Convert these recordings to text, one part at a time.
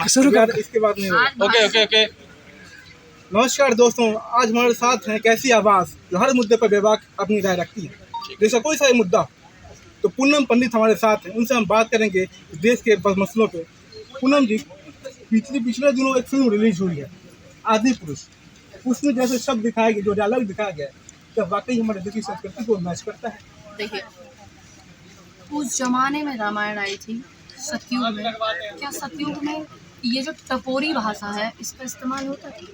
शुरू कर इसके बाद नहीं होगा। ओके। नमस्कार दोस्तों, आज हमारे साथ हैं कैसी आवाज़ जो हर मुद्दे पर बेबाक अपनी राय रखती है। जैसा कोई सा मुद्दा तो पूनम पंडित हमारे साथ हैं, उनसे हम बात करेंगे देश के मसलों पे। पूनम जी, पिछले दिनों एक फिल्म रिलीज हुई है आदि पुरुष, उसमें जैसे शब्द दिखाया गया, जो डायलॉग दिखाया गया है, क्या वाकई हमारे देश की संस्कृति को मैच करता है? देखिए, उस जमाने में रामायण आई थी सतयुग में, क्या सतयुग में ये जो टपोरी भाषा है इसका इस्तेमाल होता था?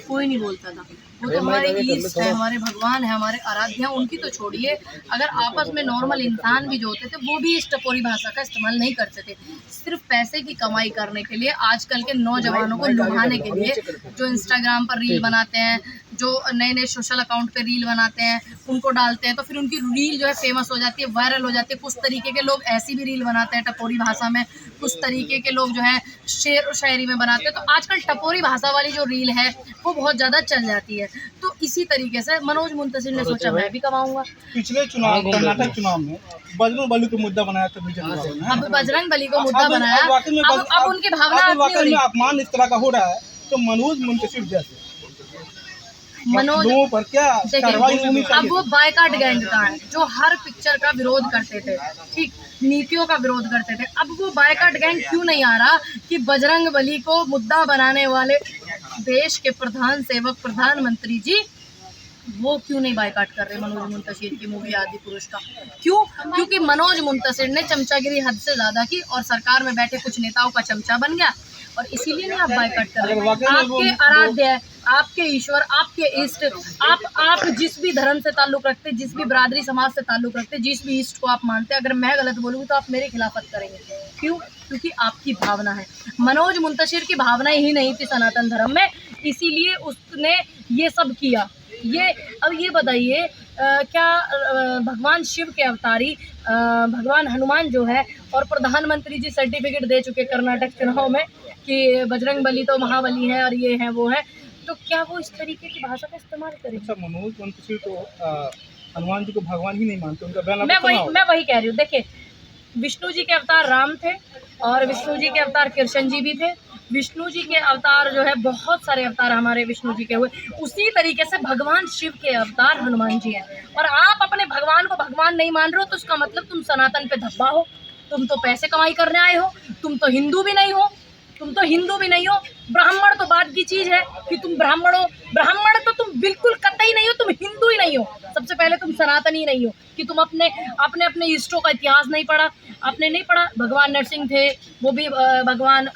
कोई नहीं बोलता था। वो तो हमारे ईष्ट है, हमारे भगवान है, हमारे आराध्य हैं, उनकी तो छोड़िए, अगर आपस में नॉर्मल इंसान भी जो होते थे वो भी इस टपोरी भाषा का इस्तेमाल नहीं करते थे। सिर्फ पैसे की कमाई करने के लिए, आजकल के नौजवानों को लुभाने के लिए, जो इंस्टाग्राम पर रील बनाते हैं, जो नए नए सोशल अकाउंट पे रील बनाते हैं, उनको डालते हैं तो फिर उनकी रील जो है फेमस हो जाती है, वायरल हो जाती है। कुछ तरीके के लोग ऐसी भी रील बनाते हैं टपोरी भाषा में, कुछ तरीके के लोग जो है शेर और शायरी में बनाते हैं। तो आजकल टपोरी भाषा वाली जो रील है वो बहुत ज़्यादा चल जाती है। तो इसी तरीके से मनोज मुंतशिर ने सोचा मैं भी कमाऊंगा। पिछले चुनाव, कर्नाटक चुनाव में बजरंग बली को मुद्दा बनाया था बीजेपी ने। अब बजरंग बली को मुद्दा बनाया, अब उनकी भावना अपमान इस तरह का हो रहा है, तो मनोज मुंतशिर जैसे मनोज पर क्या कार्रवाई होनी चाहिए? अब वो बायकॉट गैंग का है जो हर पिक्चर का विरोध करते थे, ठीक, नीतियों का विरोध करते थे। अब वो बायकॉट गैंग क्यों नहीं आ रहा कि बजरंग बली को मुद्दा बनाने वाले देश के प्रधान सेवक प्रधानमंत्री जी वो क्यों नहीं बायकॉट कर रहे मनोज मुंतशिर की मूवी आदि पुरुष का? क्यों? क्योंकि मनोज मुंतशिर ने चमचागिरी हद से ज्यादा की और सरकार में बैठे कुछ नेताओं का चमचा बन गया, और इसीलिए नहीं आप बायकॉट कर रहे हैं। आपके आराध्य, आपके ईश्वर, आपके इष्ट, आप जिस भी धर्म से ताल्लुक रखते, जिस भी बिरादरी समाज से ताल्लुक रखते, जिस भी इष्ट को आप मानते, अगर मैं गलत बोलूँगी तो आप मेरी खिलाफत करेंगे। क्यों? क्योंकि आपकी भावना है। मनोज मुंतशिर की भावना ही नहीं थी सनातन धर्म में, इसीलिए उसने ये सब किया। अब ये बताइए, क्या भगवान शिव के अवतारी भगवान हनुमान जो है और प्रधानमंत्री जी सर्टिफिकेट दे चुके कर्नाटक चुनाव में कि बजरंग बली तो महाबली है और ये है वो है, तो क्या वो इस तरीके की भाषा का इस्तेमाल करें? अच्छा, मनोज मुंतशिर तो हनुमान जी को भगवान ही नहीं मानते, उनका बयान मैं वही कह रही हूँ। देखिए, विष्णु जी के अवतार राम थे और विष्णु जी के अवतार कृष्ण जी भी थे। विष्णु जी के अवतार जो है, बहुत सारे अवतार हमारे विष्णु जी के हुए, उसी तरीके से भगवान शिव के अवतार हनुमान जी हैं। और आप अपने भगवान को भगवान नहीं मान रहे हो तो उसका मतलब तुम सनातन पे धब्बा हो, तुम तो पैसे कमाई करने आए हो, तुम तो हिंदू भी नहीं हो, ब्राह्मण तो बात की चीज है कि तुम ब्राह्मण हो, ब्राह्मण तो तुम बिल्कुल कतई नहीं हो, तुम हिंदू ही नहीं हो। सबसे पहले तुम सनातनी नहीं हो कि तुम अपने इष्टों का इतिहास नहीं पढ़ा, आपने नहीं पढ़ा। भगवान नरसिंह थे, वो भी भगवान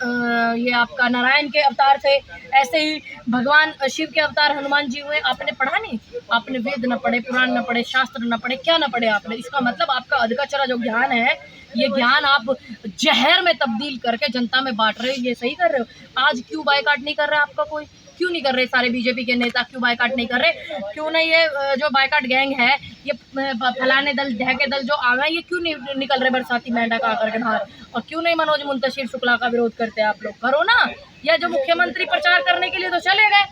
ये आपका नारायण के अवतार थे, ऐसे ही भगवान शिव के अवतार हनुमान जी हुए, आपने पढ़ा नहीं? आपने वेद न पढ़े, पुराण न पढ़े, शास्त्र न पढ़े, क्या न पढ़े आपने? इसका मतलब आपका अधका चरा जो ज्ञान है, ये ज्ञान आप जहर में तब्दील करके जनता में बांट रहे हो। ये सही कर रहे हो? आज क्यों बायकॉट नहीं कर रहा आपका कोई? क्यों नहीं कर रहे? सारे बीजेपी के नेता क्यों बायकॉट नहीं कर रहे? क्यों नहीं ये जो बायकॉट गैंग है, ये फलाने दल ढहके दल जो आ गए, ये क्यों नहीं निकल रहे बरसाती मेंढक आकर के बाहर? और क्यों नहीं मनोज मुंतशिर शुक्ला का विरोध करते? आप लोग करो ना। या जो मुख्यमंत्री प्रचार करने के लिए तो चले गए,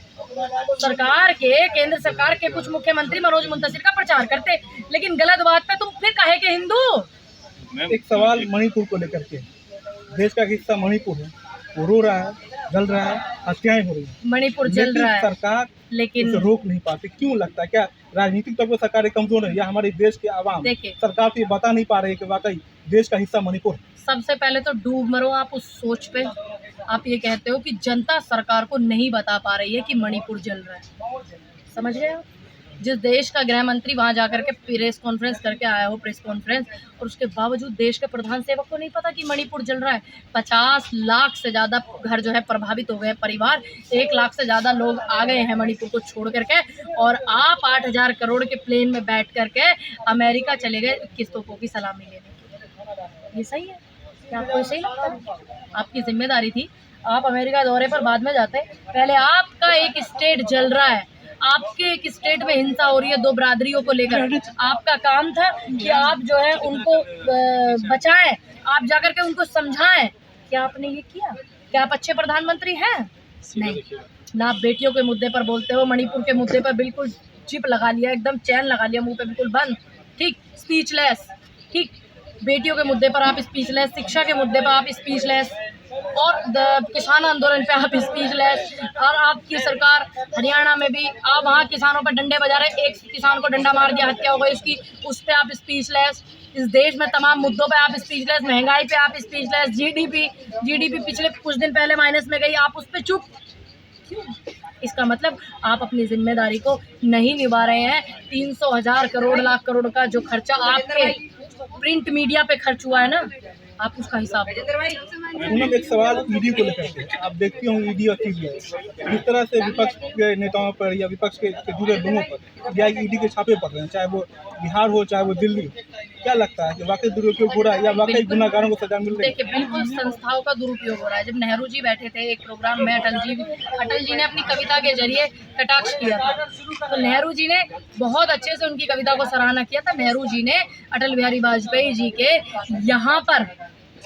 सरकार के, केंद्र सरकार के कुछ मुख्यमंत्री मनोज मुंतशिर का प्रचार करते, लेकिन गलत बात पे तुम फिर काहे के हिंदू? एक सवाल मणिपुर को लेकर के, देश का हिस्सा मणिपुर है, वो रो रहा है, जल रहा है, हत्याएं हो रही है, मणिपुर जल रहा है, सरकार लेकिन रोक नहीं पाती। क्यों लगता है? क्या राजनीतिक तौर पर सरकार कमजोर है या हमारे देश के आवाम सरकार को ये बता नहीं पा रहे कि वाकई देश का हिस्सा मणिपुर? सबसे पहले तो डूब मरो आप उस सोच पे। आप ये कहते हो कि जनता सरकार को नहीं बता पा रही है कि मणिपुर जल रहा है, समझ गए आप? जिस देश का गृह मंत्री वहाँ जाकर के प्रेस कॉन्फ्रेंस करके आया हो, प्रेस कॉन्फ्रेंस, और उसके बावजूद देश के प्रधान सेवक को नहीं पता कि मणिपुर जल रहा है। 50 लाख से ज़्यादा घर जो है प्रभावित हो गए, परिवार 1 लाख से ज़्यादा लोग आ गए हैं मणिपुर को छोड़ करके, और आप 8,000 करोड़ के प्लेन में बैठ करके अमेरिका चले गए 21 तोपों की सलामी लेने के लिए। ये सही है? क्या आपको सही लगता है? आपकी जिम्मेदारी थी, आप अमेरिका दौरे पर बाद में जाते। पहले आपका एक स्टेट जल रहा है, आपके एक स्टेट में हिंसा हो रही है 2 बिरादरियों को लेकर, आपका काम था कि आप जो है उनको बचाएं, आप जाकर के उनको समझाएं। क्या आपने ये किया? क्या आप अच्छे प्रधानमंत्री हैं? नहीं ना। आप बेटियों के मुद्दे पर बोलते हो, मणिपुर के मुद्दे पर बिल्कुल चिप लगा लिया, एकदम चैन लगा लिया मुंह पे, बिल्कुल बंद, ठीक, स्पीचलेस, ठीक। बेटियों के मुद्दे पर आप स्पीचलेस, शिक्षा के मुद्दे पर आप स्पीचलेस, और किसान आंदोलन पे आप स्पीचलेस। और आपकी सरकार हरियाणा में भी आप वहाँ किसानों पर डंडे बजा रहे, एक किसान को डंडा मार दिया, हत्या हो गई उसकी, उस पर आप स्पीचलेस। इस देश में तमाम मुद्दों पे आप स्पीचलेस, महंगाई पे आप स्पीचलेस, जीडीपी पिछले कुछ दिन पहले माइनस में गई, आप उस पर चुप क्यों? इसका मतलब आप अपनी जिम्मेदारी को नहीं निभा रहे हैं। 300,000 करोड़ लाख करोड़ का जो खर्चा आपके प्रिंट मीडिया पे खर्च हुआ है ना, आप उसका हिसाब दो। पूनम, एक सवाल ईडी को लेकर के, आप देखती होंगे ईडी और सीबीआई जिस तरह से विपक्ष के नेताओं पर या विपक्ष के जुड़े लोगों पर या ईडी के छापे पड़ रहे हैं, चाहे वो बिहार हो चाहे वो दिल्ली हो, क्या लगता है कि वाकई दुरुपयोग हो रहा है या वाकई गुनाहगारों को सजा मिल रही है? देखिए, बिल्कुल संस्थाओं का दुरुपयोग हो रहा है। जब नेहरू जी बैठे थे एक प्रोग्राम में, अटल जी ने अपनी कविता के जरिए कटाक्ष किया था, तो नेहरू जी ने बहुत अच्छे से उनकी कविता को सराहना किया था। नेहरू जी ने अटल बिहारी वाजपेयी जी के यहाँ पर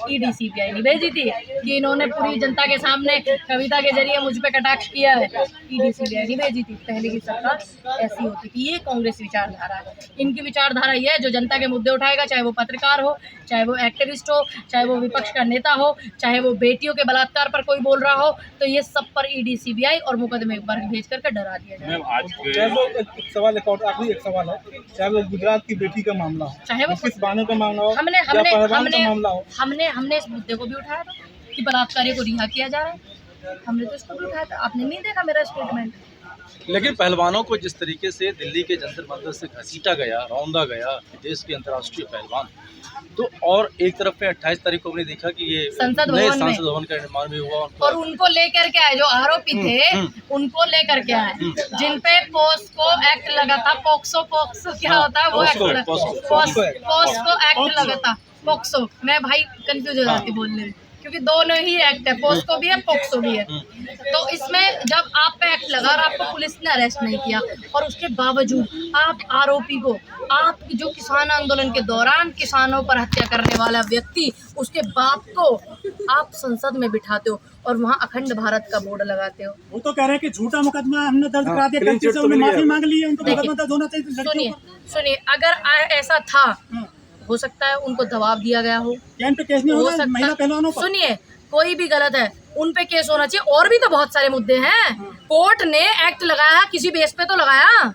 ईडी सीबीआई नहीं भेजी थी कि इन्होंने पूरी जनता के सामने कविता के जरिए मुझ पे कटाक्ष किया है, ईडी सीबीआई नहीं भेजी थी। पहले की सरकार ऐसी होती थी। ये कांग्रेस विचारधारा है। इनकी विचारधारा ये है, जो जनता के मुद्दे उठाएगा, चाहे वो पत्रकार हो, चाहे वो एक्टिविस्ट हो, चाहे वो विपक्ष का नेता हो, चाहे वो बेटियों के बलात्कार पर कोई बोल रहा हो, तो ये सब पर ईडी सीबीआई और मुकदमे पर भेज करके डरा दिया जाए। चाहे वो एक सवाल, एक और आखिरी एक सवाल है, चाहे वो गुजरात की बेटी का मामला हो, चाहे वो किस बानों का मामला हो, हमने या पहलवान का मामला हो, हमने इस मुद्दे को भी उठाया था कि बलात्कारी को रिहा किया जा रहा है। हमने तो इसको भी उठाया था। आपने नहीं देखा मेरा स्टेटमेंट? लेकिन पहलवानों को जिस तरीके से दिल्ली के जंतर मंतर से घसीटा गया, रौंदा गया, देश के अंतर्राष्ट्रीय पहलवान, तो और एक तरफ में 28 तारीख को हमने देखा कि ये संसद नए भवन संसद भवन का निर्माण भी हुआ और उनको लेकर के आए जो आरोपी थे, उनको लेकर के आए जिन पे पोस्को एक्ट लगा था। पोक्सो क्या होता है वो एक्ट, पोस्को एक्ट लगा था। पोक्सो, मैं भाई कंफ्यूज हो जाती बोलने में, क्योंकि दोनों ही एक्ट है, पोस्को भी है पोक्सो भी है। तो इसमें जब आप पे एक्ट लगा और आपको पुलिस ने अरेस्ट नहीं किया, और उसके बावजूद आप आरोपी को, आप जो किसान आंदोलन के दौरान किसानों पर हत्या करने वाला व्यक्ति, उसके बाप को आप संसद में बिठाते हो और वहाँ अखंड भारत का बोर्ड लगाते हो। वो तो कह रहे हैं कि झूठा मुकदमा हमने दर्ज करा दिया, गलती से उन्होंने माफी मांग ली है, उनको मुकदमा दर्ज होना चाहिए। सुनिए, अगर ऐसा था, हो सकता है उनको दबाव दिया गया हो, पे केस नहीं होगा महिला पहलवानों पर। सुनिए, कोई भी गलत है उन पे केस होना चाहिए। और भी तो बहुत सारे मुद्दे हैं। कोर्ट ने एक्ट लगाया, किसी बेस पे तो लगाया,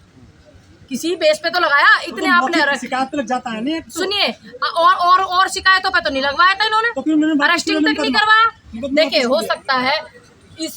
किसी बेस पे तो लगाया। इतने आपने शिकायत पे लग जाता है नहीं। सुनिए, और शिकायतों पे तो नहीं लगवाया था इन्होंने, अरेस्टिंग तक नहीं करवाया। देखिए, हो सकता है इस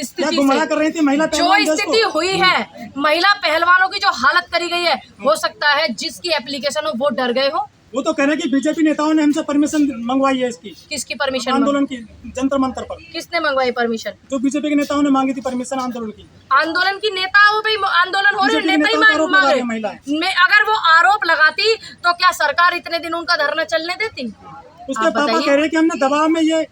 स्थिति से कर रही थी महिला जो स्थिति हुई है, महिला पहलवानों की जो हालत करी गई है, हो सकता है जिसकी एप्लीकेशन हो वो डर गए हो। वो तो कह रहे हैं कि बीजेपी नेताओं ने हमसे परमिशन मंगवाई है इसकी। किसकी परमिशन? आंदोलन की, जंतर मंतर पर। किसने मंगवाई परमिशन? जो बीजेपी के नेताओं ने मांगी थी परमिशन आंदोलन की। आंदोलन की नेता हो भाई, आंदोलन हो रहे, नेता ही मांग रहे। अगर वो आरोप लगाती तो क्या सरकार इतने दिन उनका धरना चलने देती? उसके पापा कह रहे हैं कि हमने दबाव में ये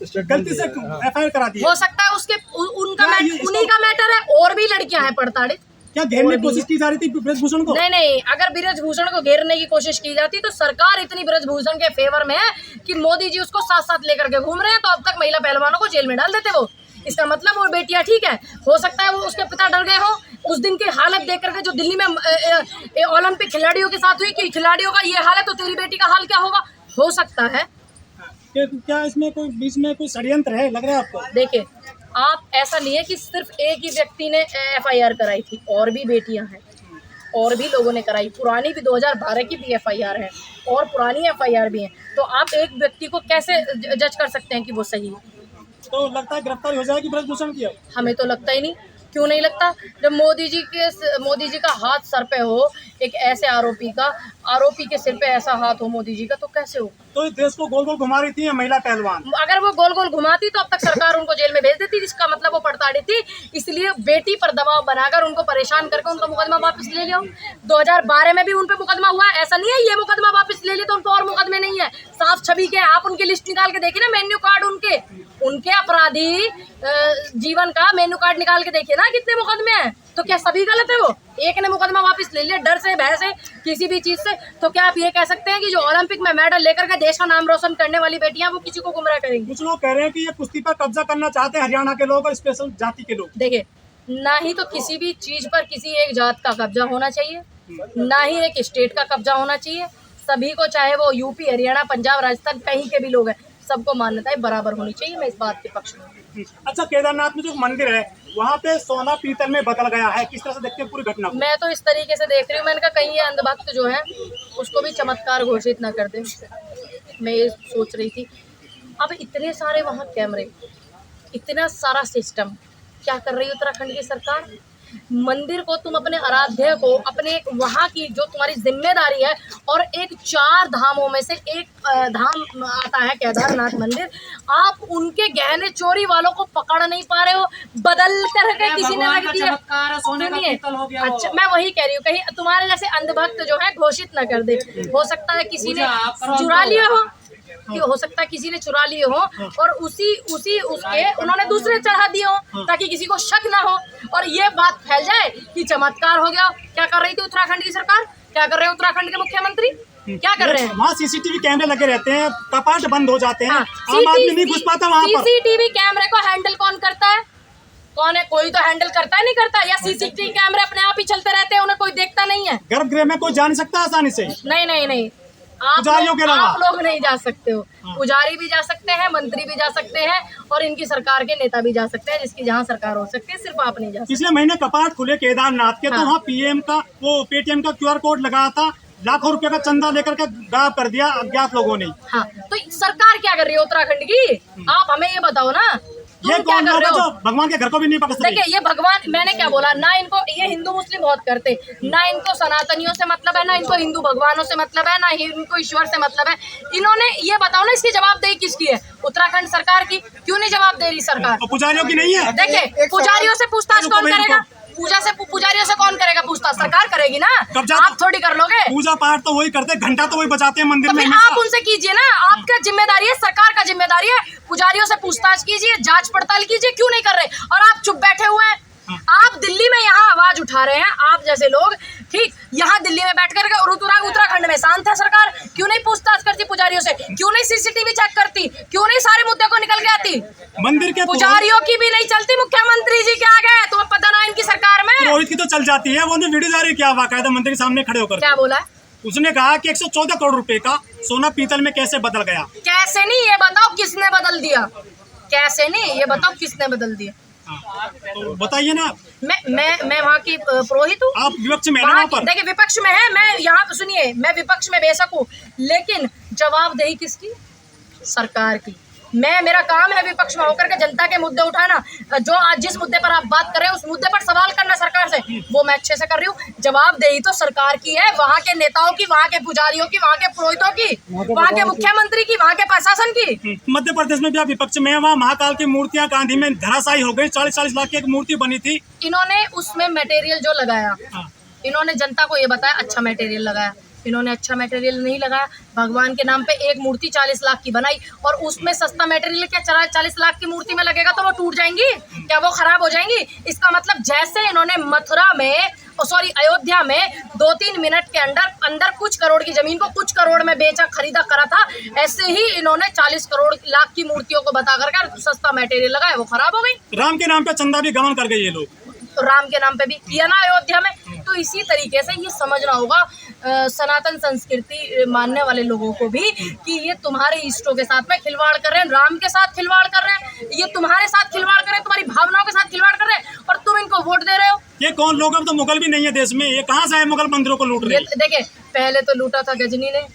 गलती से FIR करा दी। हो सकता है उसके उन्हीं का मैटर है। और भी लड़कियां हैं प्रताड़ित। क्या घेरने की कोशिश की जा रही थी ब्रजभूषण को? नहीं, अगर ब्रजभूषण को घेरने की कोशिश की जाती तो सरकार इतनी ब्रजभूषण के फेवर में है कि मोदी जी उसको साथ साथ लेकर के घूम रहे हैं, तो अब तक महिला पहलवानों को जेल में डाल देते वो। इसका मतलब वो बेटियां ठीक है। हो सकता है वो उसके पिता डर गए हो उस दिन की हालत देख करके, जो दिल्ली में ओलंपिक खिलाड़ियों के साथ हुई कि खिलाड़ियों का ये हाल है तो तेरी बेटी का हाल क्या होगा। हो सकता है। क्या इसमें कोई बीच में कोई षड्यंत्र है, लग रहा है आपको? देखिए, आप ऐसा नहीं है कि सिर्फ एक ही व्यक्ति ने FIR कराई थी, और भी बेटियां हैं, और भी लोगों ने कराई। पुरानी भी 2012 की भी FIR है और पुरानी FIR भी है। तो आप एक व्यक्ति को कैसे जज कर सकते हैं कि वो सही है? तो लगता है गिरफ्तारी हो जाएगी ब्रजभूषण की? हमें तो लगता ही नहीं। क्यों नहीं लगता? जब मोदी जी का हाथ सर पे हो, एक ऐसे आरोपी के सिर पे ऐसा हाथ हो मोदी जी का, तो कैसे हो? तो इस देश को गोल गोल घुमा रही थी महिला पहलवान। अगर वो गोल गोल घुमाती तो अब तक सरकार उनको जेल में भेज देती, जिसका मतलब वो प्रताड़ित थी। इसलिए बेटी पर दबाव बनाकर उनको परेशान करके उनका मुकदमा वापस ले लिया। 2012 में भी उन पे मुकदमा हुआ। ऐसा नहीं है ये मुकदमा वापस ले लिया तो उनको और मुकदमे नहीं है। साफ छवि के आप उनकी लिस्ट निकाल के देखिए ना, मेन्यू कार्ड उनके अपराधी जीवन का मेन्यू कार्ड निकाल के देखिए ना, कितने मुकदमे हैं। तो क्या सभी गलत है? वो एक ने मुकदमा वापस ले लिया डर से, भय से, किसी भी चीज से। तो क्या आप ये कह सकते हैं कि जो ओलंपिक में मेडल लेकर के देश का नाम रोशन करने वाली बेटियां वो किसी को गुमराह करेंगी? कुछ लोग कह रहे हैं कि ये कुश्ती पर कब्जा करना चाहते हैं हरियाणा के लोग और स्पेशल जाति के लोग। देखिए, ना ही तो किसी भी चीज पर किसी एक जात का कब्जा होना चाहिए, ना ही एक स्टेट का कब्जा होना चाहिए। सभी को, चाहे वो यूपी, हरियाणा, पंजाब, राजस्थान, कहीं के भी लोग हैं, सबको मान्यताएं बराबर होनी चाहिए। मैं इस बात के पक्ष में हूँ। अच्छा, केदारनाथ में जो मंदिर है वहाँ पे सोना पीतल में बदल गया है, किस तरह से देखते हैं पूरी घटना को? मैं तो इस तरीके से देख रही हूँ, मैंने कहा कहीं ये अंधभक्त जो है उसको भी चमत्कार घोषित न कर दे। मैं ये सोच रही थी। अब इतने सारे वहाँ कैमरे, इतना सारा सिस्टम, क्या कर रही है उत्तराखंड की सरकार? मंदिर को तुम अपने आराध्य को, अपने वहाँ की जो तुम्हारी जिम्मेदारी है, और एक 4 धामों में से एक धाम आता है केदारनाथ मंदिर, आप उनके गहने चोरी वालों को पकड़ नहीं पा रहे हो, बदल करके किसी ने रख दिया। अच्छा, मैं वही कह रही हूँ, कहीं तुम्हारे जैसे अंधभक्त जो है घोषित न कर दे। हो सकता है किसी ने चुरा लिया हो, कि हो सकता है किसी ने चुरा लिए हो और उसके उन्होंने दूसरे चढ़ा दिए हो ताकि किसी को शक ना हो और ये बात फैल जाए कि चमत्कार हो गया। क्या कर रही थी उत्तराखंड की सरकार? क्या कर रहे हैं उत्तराखंड के मुख्यमंत्री? क्या कर रहे हैं? वहाँ सीसीटीवी कैमरे लगे रहते हैं, कपाट बंद हो जाते हैं, हाँ, आम आदमी नहीं घुस पाता वहाँ पर। सीसीटीवी कैमरे को हैंडल कौन करता है? कौन है? कोई तो हैंडल करता है, नहीं करता? या सीसीटीवी कैमरे अपने आप ही चलते रहते हैं, उन्हें कोई देखता नहीं है? गर्भगृह में कोई जा नहीं सकता आसानी से? नहीं, आप लोग नहीं जा सकते हो। पुजारी भी जा सकते हैं, मंत्री भी जा सकते हैं और इनकी सरकार के नेता भी जा सकते हैं, जिसकी जहाँ सरकार हो सकती है, सिर्फ आप नहीं जा सकते। पिछले महीने कपाट खुले केदारनाथ के, तो वहाँ पीएम का वो पेटीएम का QR कोड लगाया था, लाखों रुपए का चंदा लेकर के गायब कर दिया अज्ञात लोगों ने। हाँ, तो सरकार क्या कर रही है उत्तराखंड की? आप हमें ये बताओ ना, ये कौन लोग है जो भगवान के घर को भी नहीं पकड़ सकते? देखिए, ये भगवान, मैंने क्या बोला ना, इनको ये हिंदू मुस्लिम बहुत करते, ना इनको सनातनियों से मतलब है, ना इनको हिंदू भगवानों से मतलब है, ना इनको ईश्वर से मतलब है। इन्होंने ये बताओ ना, इसकी जवाबदेही किसकी है? उत्तराखंड सरकार की। क्यों नहीं जवाब दे रही सरकार? पुजारियों की नहीं है? देखिए, पुजारियों से पूछताछ कौन करेगा? पुजारियों से कौन करेगा पूछताछ? सरकार करेगी ना, आप थोड़ी कर लोगे। पूजा पाठ तो वही करते, घंटा तो वही बजाते हैं मंदिर में। आप उनसे कीजिए ना, आपका जिम्मेदारी है, सरकार का जिम्मेदारी है। पुजारियों से पूछताछ कीजिए, जांच पड़ताल कीजिए, क्यों नहीं कर रहे? और आप चुप बैठे हुए हैं। आप दिल्ली में यहाँ आवाज उठा रहे हैं, आप जैसे लोग, ठीक, यहाँ दिल्ली में बैठ कर और उत्तराखंड में शांत है सरकार। क्यों नहीं पूछताछ करती पुजारियों से? क्यों नहीं सीसीटीवी चेक करती? क्यों नहीं सारे मुद्दे को निकल के आती? मंदिर के पुजारियों की भी नहीं चलती, मुख्यमंत्री जी क्या गए, तुम्हें पता ना इनकी सरकार में? रोहित की तो चल जाती है, वो वीडियो जारी किया बाकायदा मंदिर के सामने खड़े होकर। क्या बोला? उसने कहा कि 114 करोड़ रुपए का सोना पीतल में कैसे बदल गया। कैसे नहीं, ये बताओ किसने बदल दिया? कैसे नहीं, ये बताओ किसने बदल दिया? तो बताइए ना। मैं वहाँ की पुरोहित हूँ। आप विपक्ष में वहाँ पर? देखिए, विपक्ष में है, मैं यहाँ पे, सुनिए, मैं विपक्ष में बेशक हूँ, लेकिन जवाबदेही किसकी? सरकार की। मेरा काम है विपक्ष में होकर के जनता के मुद्दे उठाना। जो आज जिस मुद्दे पर आप बात कर रहे हैं उस मुद्दे पर सवाल करना सरकार से, वो मैं अच्छे से कर रही हूँ। जवाबदेही तो सरकार की है, वहाँ के नेताओं की, वहाँ के पुजारियों की, वहाँ के पुरोहितों की, वहाँ के मुख्यमंत्री की, वहाँ के प्रशासन की। मध्य प्रदेश में भी आप विपक्ष में है, वहाँ महाकाल की मूर्तियाँ गांधी में धराशायी हो गई। 40-40 लाख की एक मूर्ति बनी थी। इन्होंने उसमें मटेरियल जो लगाया, इन्होंने जनता को ये बताया अच्छा मटेरियल लगाया। इन्होंने अच्छा मटेरियल नहीं लगाया। भगवान के नाम पे एक मूर्ति 40 लाख की बनाई और उसमें सस्ता मटेरियल क्या 40 लाख की मूर्ति में लगेगा तो वो टूट जाएंगी क्या? वो खराब हो जाएंगी? इसका मतलब जैसे इन्होंने मथुरा में, अयोध्या में 2-3 मिनट के अंदर कुछ करोड़ की जमीन को कुछ करोड़ में बेचा, खरीदा, करा था, ऐसे ही इन्होंने 40 लाख की मूर्तियों को बता कर सस्ता मटेरियल लगाया, वो खराब हो गई। राम के नाम पे चंदा भी गबन कर गए ये लोग, तो राम के नाम पे भी किया ना अयोध्या में। तो इसी तरीके से ये समझना होगा सनातन संस्कृति मानने वाले लोगों को भी कि ये तुम्हारे इष्टों के साथ में खिलवाड़ कर रहे हैं, राम के साथ खिलवाड़ कर रहे हैं, ये तुम्हारे साथ खिलवाड़ कर रहे हैं, तुम्हारी भावनाओं के साथ खिलवाड़ कर रहे हैं और तुम इनको वोट दे रहे हो। ये कौन लोग? अब तो मुगल भी नहीं है देश में, ये कहाँ से आए मुगल मंदिरों को लूट रहे हैं? देखिए, पहले तो लूटा था गजनी ने,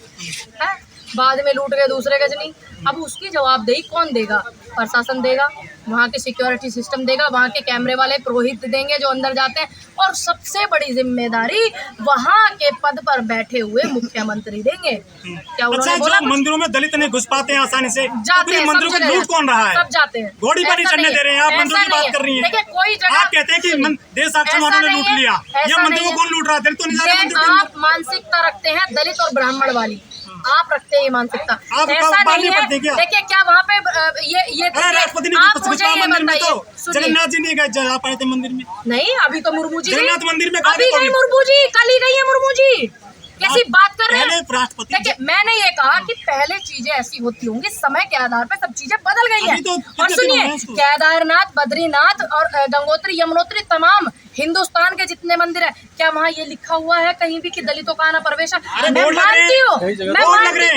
है, बाद में लूट गए दूसरे गजनी। अब उसकी जवाबदेही कौन देगा? प्रशासन देगा, वहाँ के सिक्योरिटी सिस्टम देगा, वहाँ के कैमरे वाले पुरोहित देंगे जो अंदर जाते हैं, और सबसे बड़ी जिम्मेदारी वहाँ के पद पर बैठे हुए मुख्यमंत्री देंगे। क्या उन्होंने बोला? मंदिरों में दलित नहीं घुस पाते हैं आसानी से, जाते हैं, मंदिरों को लूट कौन रहा है? सब जाते हैं, घोड़ी पर नहीं चढ़ने दे रहे हैं आप, मंदिरों की बात कर रही हैं। देखिए, कोई जगह आप कहते हैं कि देश आक्षण वालों ने लूट लिया, ये मंदिरों को कौन लूट रहा है? दलित तो नहीं जा रहे। आप मानसिकता रखते हैं दलित और ब्राह्मण वाली, आप रखते हैं ये मानसिकता, ऐसा नहीं है। देखिए, क्या वहाँ पे ये राष्ट्रपति ने मंदिर में तो जगन्नाथ जी नहीं गए, जा पाए थे मंदिर में? नहीं, अभी तो मुर्मू जी जगन्नाथ मंदिर में अभी गई, मुर्मू जी कल ही गई है, मुर्मू जी कैसी बात कर रहे हैं? राष्ट्रपति देखिए, मैंने ये कहा कि पहले चीजें ऐसी होती होंगी, समय के आधार पर सब चीजें बदल गई हैं। तो और सुनिए, केदारनाथ, बदरीनाथ और गंगोत्री, यमुनोत्री, तमाम हिंदुस्तान के जितने मंदिर है, क्या वहाँ ये लिखा हुआ है कहीं भी कि दलितों का आना प्रवेश है?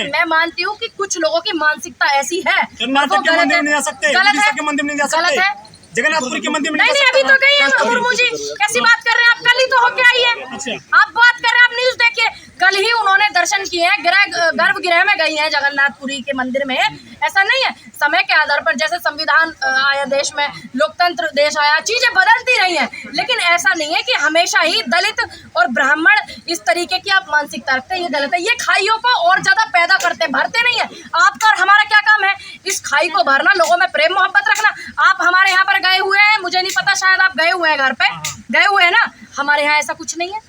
मैं मानती हूँ कि कुछ लोगों की मानसिकता ऐसी है, कर्नाटक के मंदिर में नहीं जा सकते, उड़ीसा के मंदिर में नहीं जा सकते, गलत है। जगन्नाथपुरी के मंदिर में नहीं, अभी तो गई है मुर्मू जी, कैसी बात कर रहे हैं आप? कल ही तो होके आई है। आप बात कर रहे हैं, आप न्यूज देखिए, कल ही उन्होंने दर्शन किए हैं, गर्भगृह में गई हैं जगन्नाथपुरी के मंदिर में। ऐसा नहीं है, समय के आधार पर जैसे संविधान आया देश में, लोकतंत्र देश आया, चीजें बदलती रही हैं, लेकिन ऐसा नहीं है कि हमेशा ही दलित और ब्राह्मण इस तरीके की आप मानसिकता रखते हैं, ये गलत है। ये खाइयों को और ज्यादा पैदा करते, भरते नहीं है। आपका और हमारा क्या काम है? इस खाई को भरना, लोगों में प्रेम मोहब्बत रखना। आप हमारे यहाँ पर गए हुए हैं, मुझे नहीं पता, शायद आप गए हुए हैं घर पे, गए हुए हैं ना। हमारे यहाँ ऐसा कुछ नहीं है।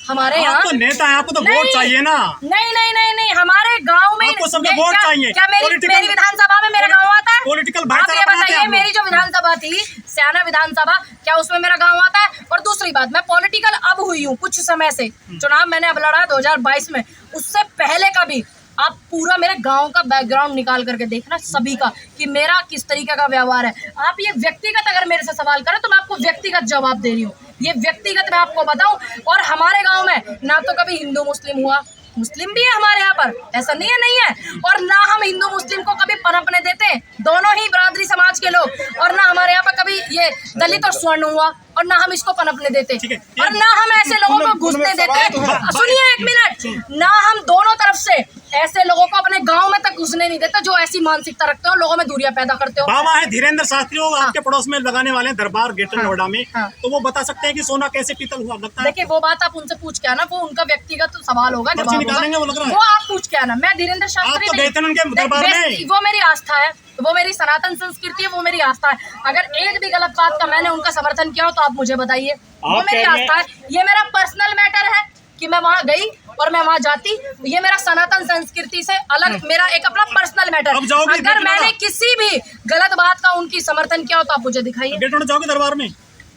हमारे यहाँ तो नेता है, आपको तो वोट चाहिए ना। नहीं, हमारे गांव में आपको सबके वोट चाहिए। क्या मेरी विधानसभा में मेरा गांव आता है? पॉलिटिकल आप ये बताइए, मेरी जो विधानसभा थी, स्याना विधानसभा, क्या उसमें मेरा गांव आता है? और दूसरी बात, मैं पॉलिटिकल अब हुई हूँ कुछ समय से, चुनाव मैंने अब लड़ा 2022 में, उससे पहले का भी आप पूरा मेरे गांव का बैकग्राउंड निकाल करके देखना सभी का, कि मेरा किस तरीके का व्यवहार है। आप ये व्यक्तिगत अगर मेरे से सवाल करें तो मैं आपको व्यक्तिगत जवाब दे रही हूँ, ये व्यक्तिगत मैं आपको बताऊं। और हमारे गांव में ना तो कभी हिंदू मुस्लिम हुआ, मुस्लिम भी है हमारे यहाँ पर, ऐसा नहीं है, और ना हम हिंदू मुस्लिम को कभी पनपने देते हैं, दोनों ही बरादरी समाज के लोग। और ना हमारे यहाँ पर कभी ये दलित और स्वर्ण हुआ, और ना हम इसको पनपने देते, और ना हम ऐसे लोगों को घुसने देते। सुनिए एक मिनट, ना हम दोनों तरफ से ऐसे लोगों को अपने गांव में तक घुसने नहीं देते जो ऐसी मानसिकता रखते हो, लोगों में दूरियां पैदा करते हो। बाबा है धीरेन्द्र शास्त्री, आपके पड़ोस में लगाने वाले हैं दरबार ग्रेटर नोएडा में, तो वो बता सकते हैं कि सोना कैसे पीतल हुआ, लगता है। देखिए, वो बात आप उनसे पूछ के आना, वो उनका व्यक्तिगत सवाल होगा, जवाब होगा, वो आप पूछ के आना। मैं धीरेन्द्र शास्त्री नहीं, वो मेरी आस्था है, वो मेरी सनातन संस्कृति है, वो मेरी आस्था है। अगर एक भी गलत बात का मैंने उनका समर्थन किया हो तो आप मुझे बताइए, वो मेरी आस्था है। ये मेरा पर्सनल मैटर है कि मैं वहाँ गई और मैं वहाँ जाती, ये मेरा सनातन संस्कृति से अलग मेरा एक अपना पर्सनल मैटर। अगर मैंने किसी भी गलत बात का उनकी समर्थन किया हो तो आप मुझे दिखाइए। जाओगे दरबार में?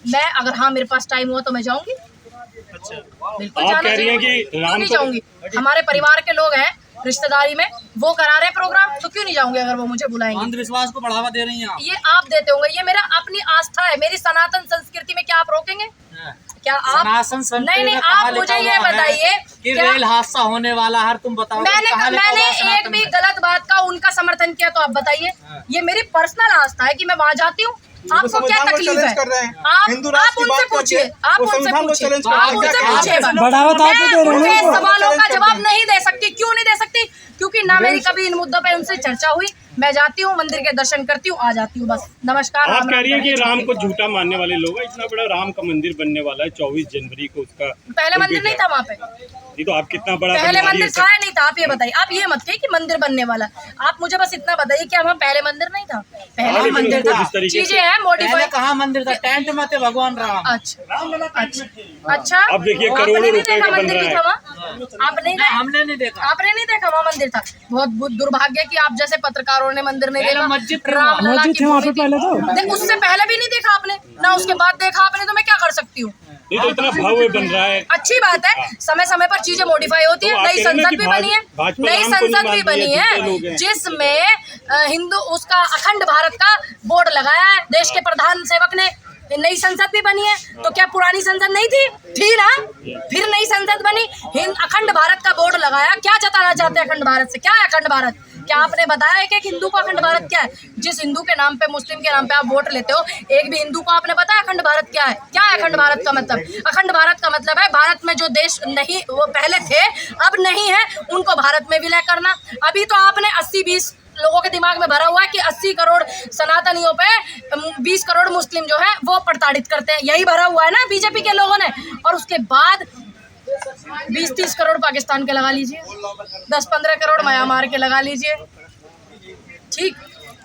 मैं अगर हाँ मेरे पास टाइम हुआ तो मैं जाऊंगी, बिल्कुल जाना चाहिए, क्यों नहीं जाऊंगी? हमारे परिवार के लोग हैं रिश्तेदारी में, वो करा रहे प्रोग्राम, तो क्यों नहीं जाऊंगे अगर वो मुझे बुलाएंगे? अंधविश्वास को बढ़ावा दे रही हैं ये आप देते होंगे, ये मेरा अपनी आस्था है, मेरी सनातन संस्कृति में क्या आप रोकेंगे? क्या आप नहीं, आप मुझे ये बताइए कि रेल हादसा होने वाला है, तुम बताओ। मैंने एक भी गलत बात का उनका समर्थन किया तो आप बताइए। ये मेरी पर्सनल आस्था है कि मैं वहाँ जाती हूँ, आपको क्या तकलीफ है? आप उनसे पूछिए, आप उनसे पूछिए, सवालों का जवाब नहीं दे सकती। क्यों नहीं दे सकती? क्योंकि ना मेरी कभी इन मुद्दों पे उनसे चर्चा हुई। मैं जाती हूँ, मंदिर के दर्शन करती हूँ, आ जाती हूँ, बस। नमस्कार। आप कह रही है कि राम को झूठा मानने वाले लोग हैं, इतना बड़ा राम का मंदिर बनने वाला है 24 जनवरी को, उसका पहले मंदिर नहीं था वहाँ पे? नहीं तो आप कितना बड़ा पहले मंदिर था या नहीं था? आप ये बताइए, आप ये मत कहिए कि मंदिर बनने वाला, आप मुझे बस इतना बताइए कि वहाँ पहले मंदिर नहीं था? पहले मंदिर था, चीजें हैं मॉडिफाई। कहाँ मंदिर था? टेंट में थे भगवान राम। अच्छा, अब देखिए करोड़ों रुपए का बन रहा है। आपने हमने नहीं देखा, आपने नहीं देखा वहाँ मंदिर था? बहुत दुर्भाग्य कि आप जैसे पत्रकारों ने मंदिर नहीं देखा। मस्जिद उससे पहले भी नहीं देखा आपने, ना उसके बाद देखा आपने, तो मैं क्या कर सकती हूँ? ये तो इतना भव्य बन रहा है। अच्छी बात है, समय समय पर चीजें मॉडिफाई होती है। नई संसद भी बनी है, नई संसद भी बनी है, जिसमें हिंदू उसका अखंड भारत का बोर्ड लगाया है देश के प्रधान सेवक ने। नई संसद भी बनी है, तो क्या पुरानी संसद नहीं थी ना? फिर नई संसद बनी, अखंड भारत का बोर्ड लगाया। क्या जताना चाहते हैं अखंड भारत से? क्या है अखंड भारत? क्या आपने बताया है कि एक हिंदू को अखंड भारत क्या है? जिस हिंदू के नाम पे, मुस्लिम के नाम पे आप वोट लेते हो, एक भी हिंदू को आपने बताया अखंड भारत क्या है? क्या है अखंड भारत का मतलब? अखंड भारत का मतलब है भारत में जो देश नहीं, वो पहले थे अब नहीं है, उनको भारत में विलय करना। अभी तो आपने 80-20 लोगों के दिमाग में भरा हुआ है कि 80 करोड़ सनातनियों पे 20 करोड़ मुस्लिम जो है वो प्रताड़ित करते हैं, यही भरा हुआ है ना बीजेपी के लोगों ने। और उसके बाद 20-30 करोड़ पाकिस्तान के लगा लीजिए, 10-15 करोड़ म्यांमार के लगा लीजिए, ठीक,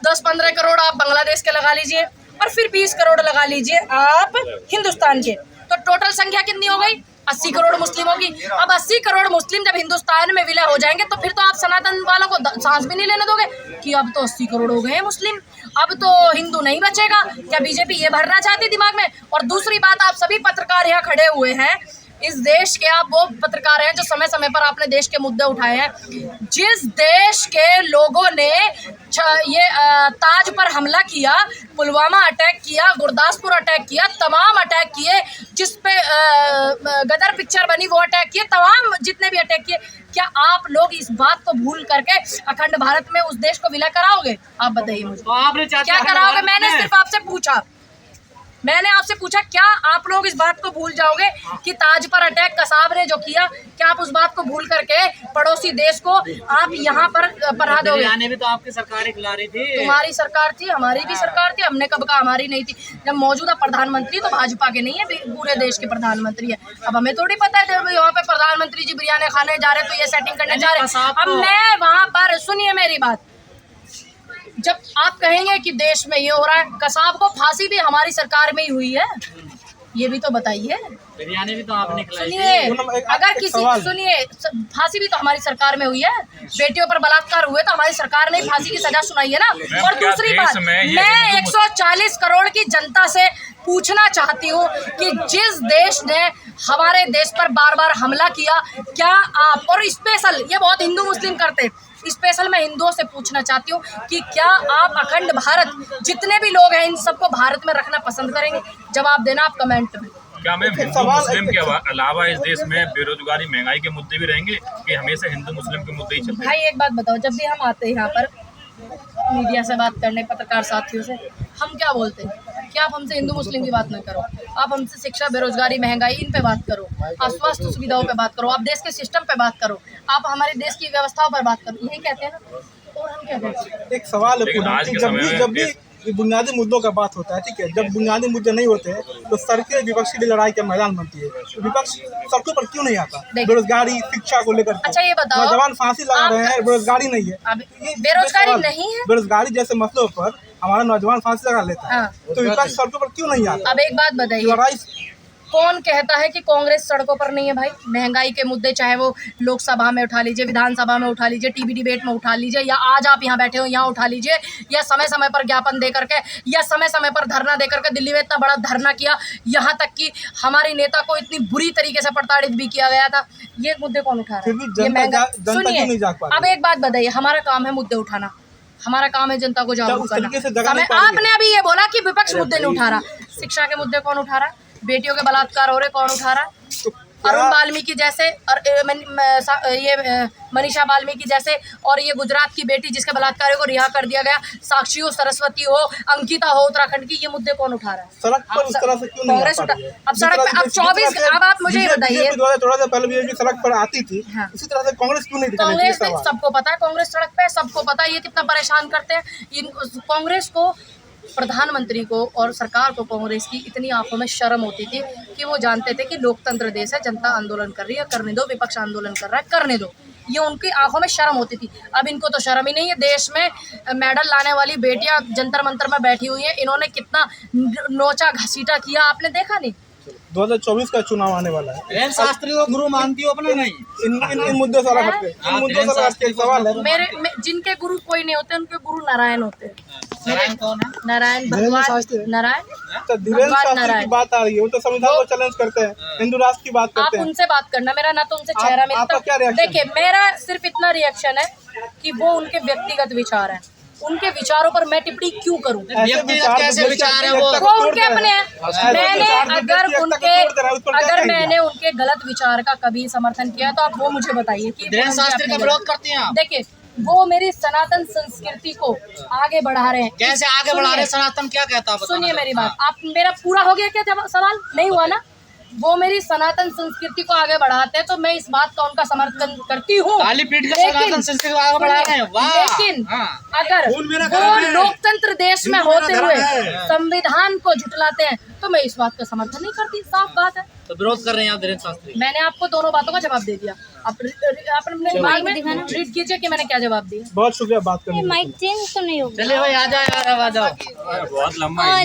10-15 करोड़ आप बांग्लादेश के लगा लीजिए, और फिर 20 करोड़ लगा लीजिए आप हिंदुस्तान के। तो टोटल संख्या कितनी हो गई? 80 करोड़ मुस्लिम होगी। अब 80 करोड़ मुस्लिम जब हिंदुस्तान में विलय हो जाएंगे तो फिर तो आप सनातन वालों को सांस भी नहीं लेने दोगे कि अब तो 80 करोड़ हो गए हैं मुस्लिम, अब तो हिंदू नहीं बचेगा। क्या बीजेपी ये भरना चाहती दिमाग में? और दूसरी बात, आप सभी पत्रकार यहाँ खड़े हुए हैं, इस देश के आप वो पत्रकार हैं जो समय समय पर आपने देश के मुद्दे उठाए हैं। जिस देश के लोगों ने ये ताज पर हमला किया, पुलवामा अटैक किया, गुरदासपुर अटैक किया, तमाम अटैक किए, जिस पे गदर पिक्चर बनी वो अटैक किए, तमाम जितने भी अटैक किए, क्या आप लोग इस बात को भूल करके अखंड भारत में उस देश को विलय कराओगे? आप बताइए मुझे, तो आपने क्या कराओगे? मैंने सिर्फ आपसे पूछा क्या आप लोग इस बात को भूल जाओगे कि ताज पर अटैक कसाब ने जो किया, क्या आप उस बात को भूल करके पड़ोसी देश को आप यहाँ पर पढ़ा दोगे? बिरयानी भी तो आपकी सरकार खिला रही थी। तुम्हारी सरकार थी, हमारी भी सरकार थी। हमने कब कहा हमारी नहीं थी? जब मौजूदा प्रधानमंत्री तो भाजपा के नहीं है, पूरे देश के प्रधानमंत्री है। अब हमें थोड़ी पता है जब यहाँ पे प्रधानमंत्री जी बिरयानी खाने जा रहे तो ये सेटिंग करने जा रहे। अब मैं वहाँ पर, सुनिए मेरी बात, जब आप कहेंगे कि देश में ये हो रहा है, कसाब को फांसी भी हमारी सरकार में ही हुई है, ये भी तो बताइए। बिरयानी भी तो आपने खिलाई सुनिए, अगर किसी, सुनिए, फांसी भी तो हमारी सरकार में हुई है। बेटियों पर बलात्कार हुए तो हमारी सरकार ने फांसी की सजा सुनाई है ना। और दूसरी बात, मैं 140 करोड़ की जनता से पूछना चाहती हूँ कि जिस देश ने हमारे देश पर बार बार हमला किया, क्या आप, और स्पेशल ये बहुत हिंदू मुस्लिम करते, स्पेशल मैं हिंदुओं से पूछना चाहती हूँ कि क्या आप अखंड भारत, जितने भी लोग हैं इन सबको भारत में रखना पसंद करेंगे? जवाब देना आप कमेंट में। क्या मैम हिंदू मुस्लिम के अलावा इस देश में बेरोजगारी, महंगाई के मुद्दे भी रहेंगे कि हमेशा हिंदू मुस्लिम के मुद्दे ही चलते हैं? भाई एक बात बताओ, जब भी हम आते हैं यहाँ पर मीडिया से बात करने, पत्रकार साथियों से, हम क्या बोलते हैं कि आप हमसे हिंदू मुस्लिम की बात ना करो, आप हमसे शिक्षा, बेरोजगारी, महंगाई इन पे बात करो, आप स्वास्थ्य सुविधाओं पे बात करो, आप देश के सिस्टम पे बात करो, आप हमारे देश की व्यवस्थाओं पर बात करो, यही कहते हैं ना। और हम क्या कहते हैं? एक सवाल है पूरा कि जब भी बुनियादी मुद्दों का बात होता है, ठीक है, जब बुनियादी मुद्दे नहीं होते हैं तो सड़कें विपक्ष की लड़ाई का मैदान बनती है। तो विपक्ष सड़कों पर क्यों नहीं आता? बेरोजगारी, शिक्षा को लेकर। अच्छा ये बताओ, नौजवान फांसी लगा रहे हैं, बेरोजगारी नहीं है। बेरोजगारी नहीं है, बेरोजगारी जैसे मसलों पर हमारा नौजवान फांसी लगा लेता है, तो विपक्ष सड़कों पर क्यों नहीं आता? अब एक बात बताइए, कौन कहता है कि कांग्रेस सड़कों पर नहीं है? भाई महंगाई के मुद्दे चाहे वो लोकसभा में उठा लीजिए, विधानसभा में उठा लीजिए, टीवी डिबेट में उठा लीजिए, या आज आप यहाँ बैठे हो यहाँ उठा लीजिए, या समय समय पर ज्ञापन दे करके, या समय समय पर धरना दे करके, दिल्ली में इतना बड़ा धरना किया, यहाँ तक कि हमारी नेता को इतनी बुरी तरीके से प्रताड़ित भी किया गया था। ये मुद्दे कौन उठा रहा है? ये महंगाई। सुनिए, अब एक बात बताइए, हमारा काम है मुद्दे उठाना, हमारा काम है जनता को जागरूक करना। आपने अभी ये बोला कि विपक्ष मुद्दे नहीं उठा रहा, शिक्षा के मुद्दे कौन उठा रहा है? बेटियों के बलात्कार हो रहे, कौन उठा रहा है? अरुण वाल्मीकि जैसे, और ये मनीषा वाल्मीकि जैसे, और ये गुजरात की बेटी जिसके बलात्कारियों को रिहा कर दिया गया, साक्षी हो, सरस्वती हो, अंकिता हो उत्तराखंड की, ये मुद्दे कौन उठा रहा है? सड़क पर उस तरह से क्यों नहीं कांग्रेस उठा। अब सड़क पे, अब 24, अब आप मुझे ये बताइए, 2014 से पहले भी सड़क पर आती थी, इसी तरह से कांग्रेस क्यों नहीं? कांग्रेस सबको पता है, कांग्रेस सड़क पे, सबको पता है ये कितना परेशान करते हैं। कांग्रेस को, प्रधानमंत्री को और सरकार को कांग्रेस की इतनी आंखों में शर्म होती थी कि वो जानते थे कि लोकतंत्र देश है, जनता आंदोलन कर रही है, करने दो, विपक्ष आंदोलन कर रहा है, करने दो, ये उनकी आंखों में शर्म होती थी। अब इनको तो शर्म ही नहीं है। देश में मेडल लाने वाली बेटियां जंतर मंतर में बैठी हुई हैं, इन्होंने कितना नोचा घसीटा किया, आपने देखा नहीं? 2024 का चुनाव आने वाला है। शास्त्री को गुरु मानती हो अपना? नहीं, इन मुद्दों से अलग हटके, इन मुद्दों से अलग हटके सवाल है। जिनके गुरु कोई नहीं होते, उनके गुरु नारायण होते हैं। नारायण कौन है? नारायण भगवान, नारायण तो धीरेन्द्र शास्त्री की बात आ रही है, वो तो संविधान को चैलेंज करते हैं, हिंदू राष्ट्र की बात करते हैं। आप उनसे बात करना, मेरा ना तो उनसे चेहरा मिलता। देखिए, मेरा सिर्फ इतना रिएक्शन है कि वो उनके व्यक्तिगत विचार हैं, उनके विचारों पर मैं टिप्पणी क्यों करूं? कैसे विचार है वो उनके अपने हैं। अगर मैंने उनके गलत विचार का कभी समर्थन किया तो आप वो मुझे बताइए कि शास्त्री का विरोध करते हैं। देखिए, वो मेरी सनातन संस्कृति को आगे बढ़ा रहे हैं। कैसे आगे बढ़ा रहे हैं? सनातन क्या कहता है? सुनिए मेरी बात, आप, मेरा पूरा हो गया क्या सवाल? नहीं हुआ ना? वो मेरी सनातन संस्कृति को आगे बढ़ाते हैं तो मैं इस बात का उनका समर्थन करती हूँ। लेकिन अगर वो लोकतंत्र देश में होते हुए संविधान को झुटलाते हैं तो मैं इस बात का समर्थन नहीं करती, साफ बात है। तो विरोध कर रहे हैं आप धीरेन्द्र शास्त्री? मैंने आपको दोनों बातों का जवाब दे दिया, आप अपने दिमाग में रीड कीजिए कि मैंने क्या जवाब दिया। बहुत शुक्रिया बात करने के लिए। माइक चेंज तो नहीं होगा? चलिए भाई, आ जाओ यार, आ जाओ, बहुत लंबा